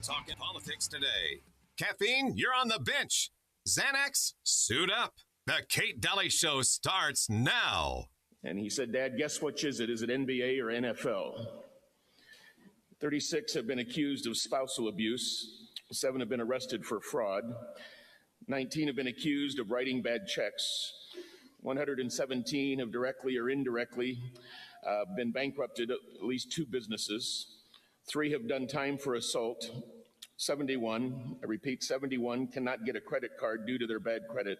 Talking politics today. Caffeine, you're on the bench. Xanax, suit up. The Kate Daly Show starts now. And he said, Dad, guess which is it? Is it NBA or NFL? 36 have been accused of spousal abuse. 7 have been arrested for fraud. 19 have been accused of writing bad checks. 117 have directly or indirectly been bankrupted at least 2 businesses. 3 have done time for assault. 71, I repeat, 71 cannot get a credit card due to their bad credit.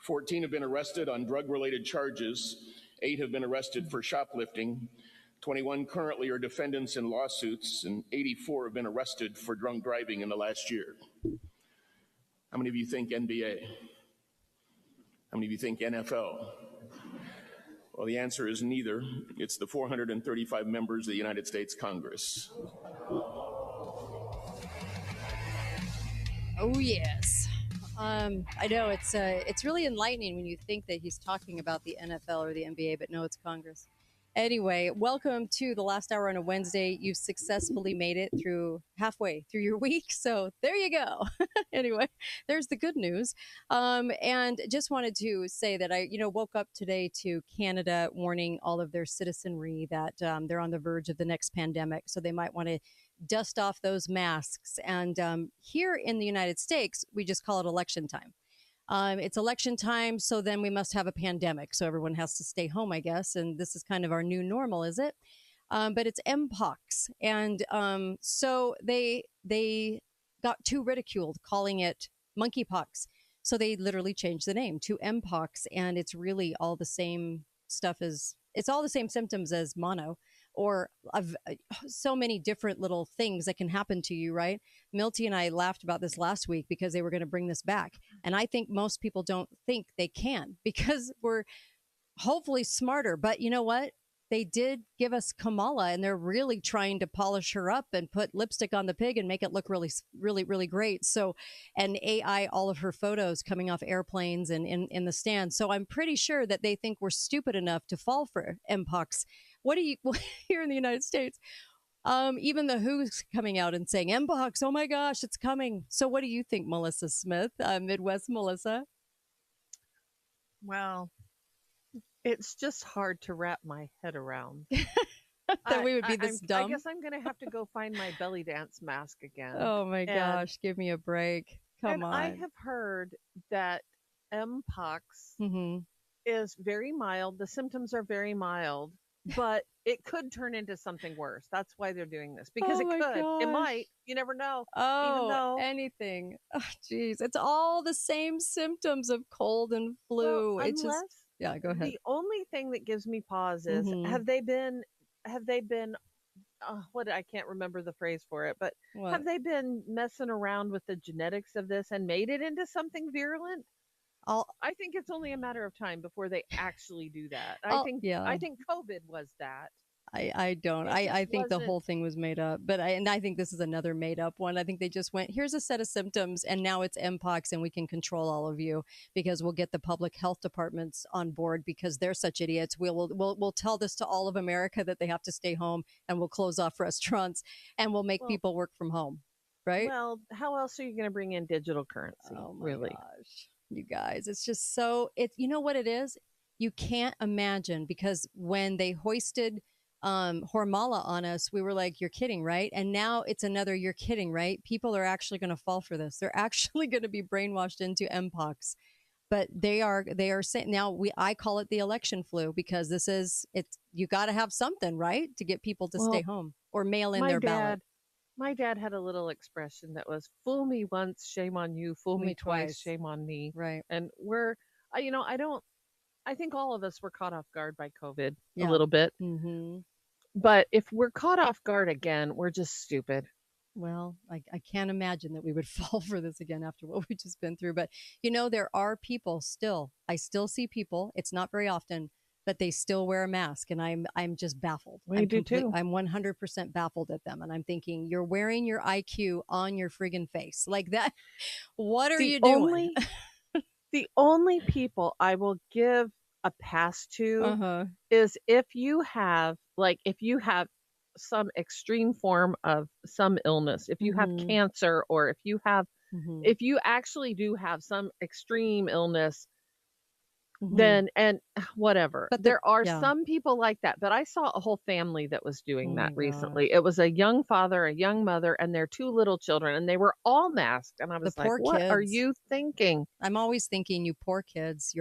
14 have been arrested on drug-related charges. 8 have been arrested for shoplifting. 21 currently are defendants in lawsuits, and 84 have been arrested for drunk driving in the last year. How many of you think NBA? How many of you think NFL? Well, the answer is neither. It's the 435 members of the United States Congress. Oh, yes. I know it's really enlightening when you think that he's talking about the NFL or the NBA, but no, it's Congress. Anyway, welcome to the last hour on a Wednesday. You've successfully made it through halfway through your week. So there you go. Anyway, there's the good news. And just wanted to say that I, woke up today to Canada warning all of their citizenry that they're on the verge of the next pandemic. So they might want to dust off those masks. And here in the United States, we just call it election time. It's election time, so then we must have a pandemic. So everyone has to stay home, I guess. And this is kind of our new normal, is it? But it's MPOX. And so they got too ridiculed calling it monkeypox. So they literally changed the name to MPOX. And it's really all the same stuff it's all the same symptoms as mono, or so many different little things that can happen to you, right? Milty and I laughed about this last week because they were going to bring this back. And I think most people don't think they can because we're hopefully smarter. But you know what? They did give us Kamala, and they're really trying to polish her up and put lipstick on the pig and make it look really, really, really great. So, and AI, all of her photos coming off airplanes and in the stand. So I'm pretty sure that they think we're stupid enough to fall for MPOX. What do you here in the United States? Even the WHO's coming out and saying MPOX. Oh my gosh, it's coming. So what do you think, Melissa Smith, Midwest Melissa? Well, it's just hard to wrap my head around. That we would be this dumb. I guess I'm going to have to go find my belly dance mask again. Oh my gosh, give me a break. Come on. I have heard that MPOX is very mild. The symptoms are very mild, but it could turn into something worse. That's why they're doing this, because it could. Gosh. It might. You never know. Oh, even though anything. Oh, geez. It's all the same symptoms of cold and flu. Well, it's just, yeah, go ahead. The only thing that gives me pause is have they been what, I can't remember the phrase for it, but what? Have they been messing around with the genetics of this and made it into something virulent? I think it's only a matter of time before they actually do that. I think COVID was that. I don't. I think the whole thing was made up. But I think this is another made up one. I think they just went, here's a set of symptoms, and now it's MPOX, and we can control all of you because we'll get the public health departments on board because they're such idiots. We'll tell this to all of America that they have to stay home, and we'll close off restaurants, and we'll make people work from home. Right? Well, how else are you going to bring in digital currency? Oh my really? Gosh. You guys, it's just so, you know what it is? You can't imagine, because when they hoisted Hormala on us, we were like, you're kidding, right? And now it's another, you're kidding, right? People are actually going to fall for this. They're actually going to be brainwashed into MPOX. But they are saying now, I call it the election flu, because you got to have something, right, to get people to stay home or mail in their ballot. My dad had a little expression that was, fool me once, shame on you. Fool me twice, shame on me. Right. And I think all of us were caught off guard by COVID a little bit. Mm-hmm. But if we're caught off guard again, we're just stupid. Well, I can't imagine that we would fall for this again after what we've just been through. But, there are people still. I still see people. It's not very often, but they still wear a mask, and I'm just baffled. We do too. I'm 100% baffled at them, and I'm thinking, you're wearing your IQ on your friggin' face like that. What are you doing? The only people I will give a pass to is if you have some extreme form of some illness, if you have cancer, or if you have, if you actually do have some extreme illness, then, and whatever. But there are some people like that. But I saw a whole family that was doing that recently. It was a young father, a young mother, and their 2 little children, and they were all masked. And I was like, what are you thinking? I'm always thinking, you poor kids,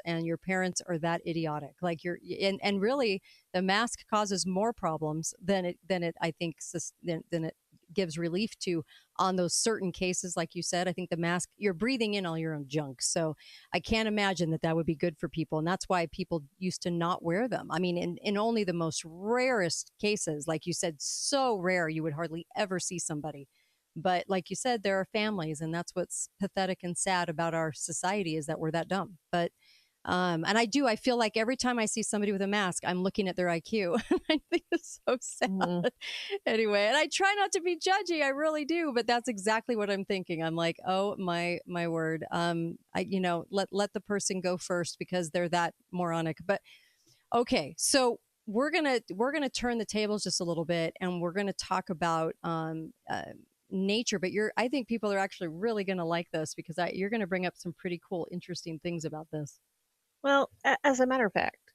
and your parents are that idiotic. Like and really the mask causes more problems than it I think than it gives relief to on those certain cases. Like you said, I think the mask, you're breathing in all your own junk. So I can't imagine that would be good for people. And that's why people used to not wear them. I mean, in only the most rarest cases, like you said, so rare, you would hardly ever see somebody. But like you said, there are families, and that's what's pathetic and sad about our society, is that we're that dumb. But and I feel like every time I see somebody with a mask, I'm looking at their IQ. I think it's so sad. Anyway, and I try not to be judgy. I really do. But that's exactly what I'm thinking. I'm like, oh, my word. Let the person go first because they're that moronic. But okay, so we're gonna turn the tables just a little bit, and we're gonna talk about nature. But I think people are actually really gonna like this, because you're gonna bring up some pretty cool, interesting things about this. Well, as a matter of fact,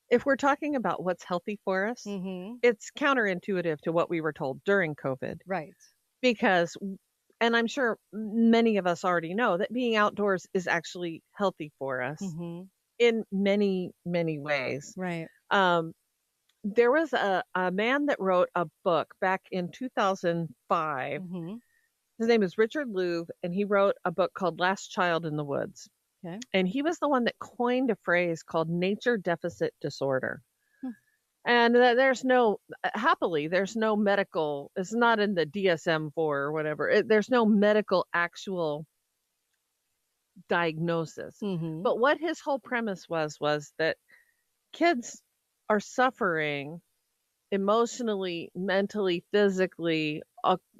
if we're talking about what's healthy for us, it's counterintuitive to what we were told during COVID. Right. Because, and I'm sure many of us already know, that being outdoors is actually healthy for us in many, many ways. Right. There was a man that wrote a book back in 2005. His name is Richard Louv, and he wrote a book called Last Child in the Woods. Okay. And he was the one that coined a phrase called nature deficit disorder. And there's no medical, it's not in the DSM-4 or whatever. There's no medical actual diagnosis. But what his whole premise was that kids are suffering emotionally, mentally, physically,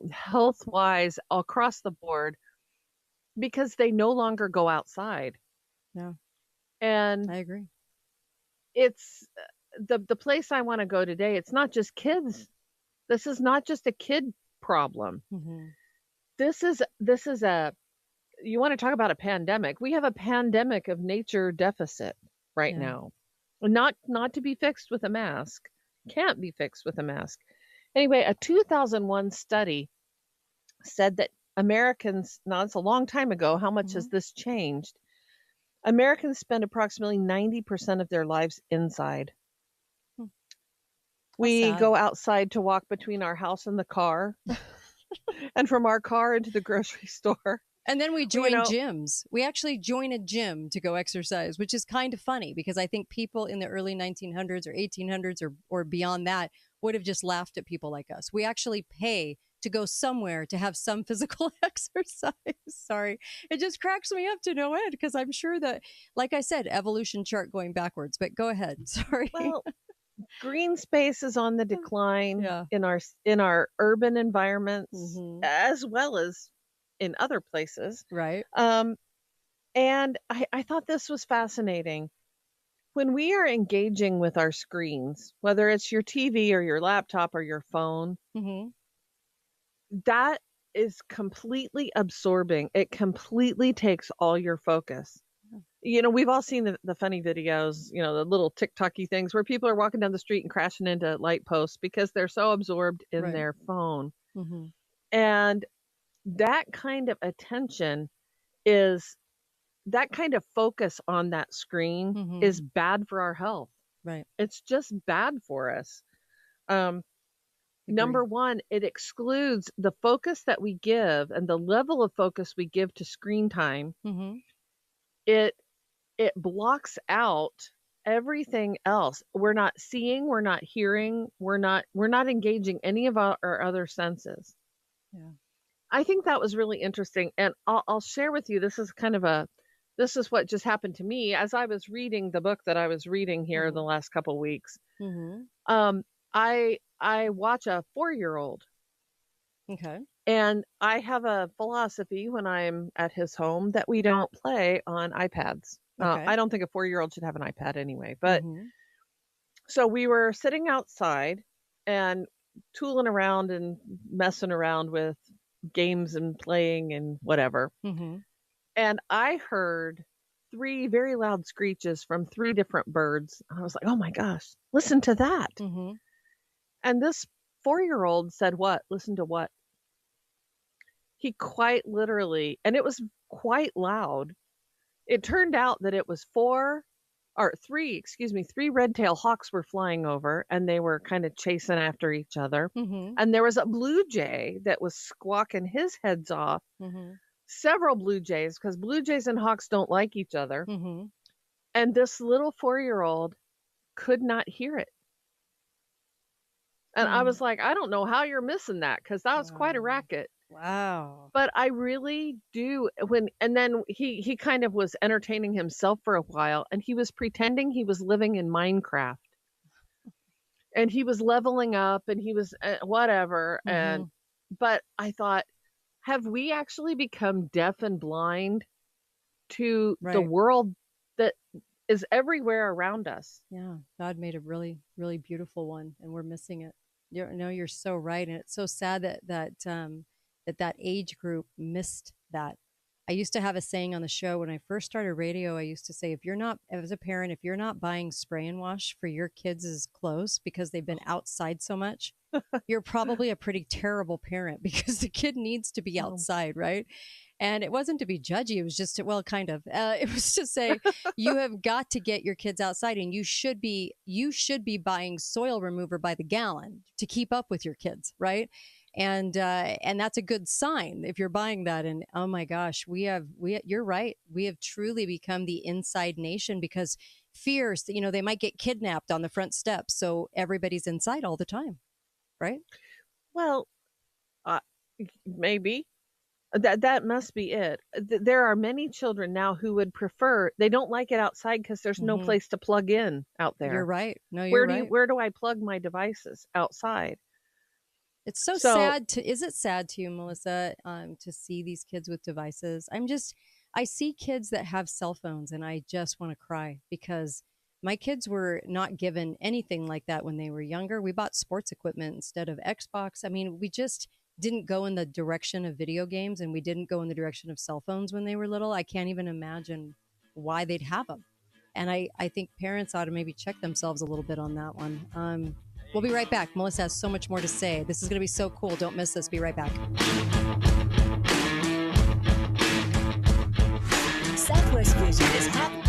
health-wise, across the board, because they no longer go outside. Yeah. And I agree. It's the place I want to go today. It's not just kids. This is not just a kid problem. This is you want to talk about a pandemic. We have a pandemic of nature deficit right now. Not to be fixed with a mask. Can't be fixed with a mask. Anyway, a 2001 study said that Americans, now it's a long time ago, how much has this changed? Americans spend approximately 90% of their lives inside. We go outside to walk between our house and the car, and from our car into the grocery store. And then we join gyms. We actually join a gym to go exercise, which is kind of funny, because I think people in the early 1900s or 1800s or beyond that would have just laughed at people like us. We actually pay to go somewhere to have some physical exercise. Sorry. It just cracks me up to no end, because I'm sure that, like I said, evolution chart going backwards. But go ahead. Sorry. Well, green space is on the decline in our urban environments, as well as in other places. Right. And I thought this was fascinating. When we are engaging with our screens, whether it's your TV or your laptop or your phone, that is completely absorbing. It completely takes all your focus. We've all seen the funny videos, the little TikTok-y things where people are walking down the street and crashing into light posts because they're so absorbed in their phone. And that kind of attention that kind of focus on that screen is bad for our health. Right. It's just bad for us. Number one, it excludes the focus that we give and the level of focus we give to screen time. It blocks out everything else. We're not seeing, we're not hearing, we're not engaging any of our other senses. Yeah. I think that was really interesting. And I'll share with you, this is what just happened to me as I was reading the book that I was reading here the last couple weeks. I watch a 4-year-old. Okay. And I have a philosophy when I'm at his home that we don't play on iPads. Okay. I don't think a 4-year-old should have an iPad anyway. But so we were sitting outside, and tooling around and messing around with games and playing and whatever. Mm-hmm. And I heard 3 very loud screeches from 3 different birds. I was like, oh my gosh, listen to that. Mm-hmm. And this 4-year-old said, what? Listen to what? He quite literally, and it was quite loud. It turned out that it was 3 red-tailed hawks were flying over, and they were kind of chasing after each other. Mm-hmm. And there was a blue jay that was squawking his heads off. Mm-hmm. Several blue jays, because blue jays and hawks don't like each other. Mm-hmm. And this little 4-year-old could not hear it. And I was like, I don't know how you're missing that, because that was quite a racket. Wow. But I really do. And then he kind of was entertaining himself for a while, and he was pretending he was living in Minecraft. And he was leveling up, and he was whatever. Mm-hmm. But I thought, have we actually become deaf and blind to the world that is everywhere around us? Yeah, God made a really, really beautiful one, and we're missing it. You're so right, and it's so sad that age group missed that. I used to have a saying on the show when I first started radio. I used to say, as a parent, if you're not buying spray and wash for your kids' clothes because they've been outside so much, you're probably a pretty terrible parent, because the kid needs to be outside, right? And it wasn't to be judgy. It was just kind of. It was to say, you have got to get your kids outside, and you should be buying soil remover by the gallon to keep up with your kids, right? And that's a good sign if you're buying that. And oh my gosh, you're right. We have truly become the inside nation, because fears that, they might get kidnapped on the front steps. So everybody's inside all the time. Right. Well, maybe that must be it. There are many children now who would prefer, they don't like it outside because there's no place to plug in out there. You're right. No, you're right. Where do I plug my devices? Outside. It's so sad is it sad to you, Melissa, to see these kids with devices? I see kids that have cell phones, and I just want to cry, because my kids were not given anything like that when they were younger. We bought sports equipment instead of Xbox. I mean, we just didn't go in the direction of video games, and we didn't go in the direction of cell phones when they were little. I can't even imagine why they'd have them. And I think parents ought to maybe check themselves a little bit on that one. We'll be right back. Melissa has so much more to say. This is going to be so cool. Don't miss this. Be right back. Southwest Vision is happy.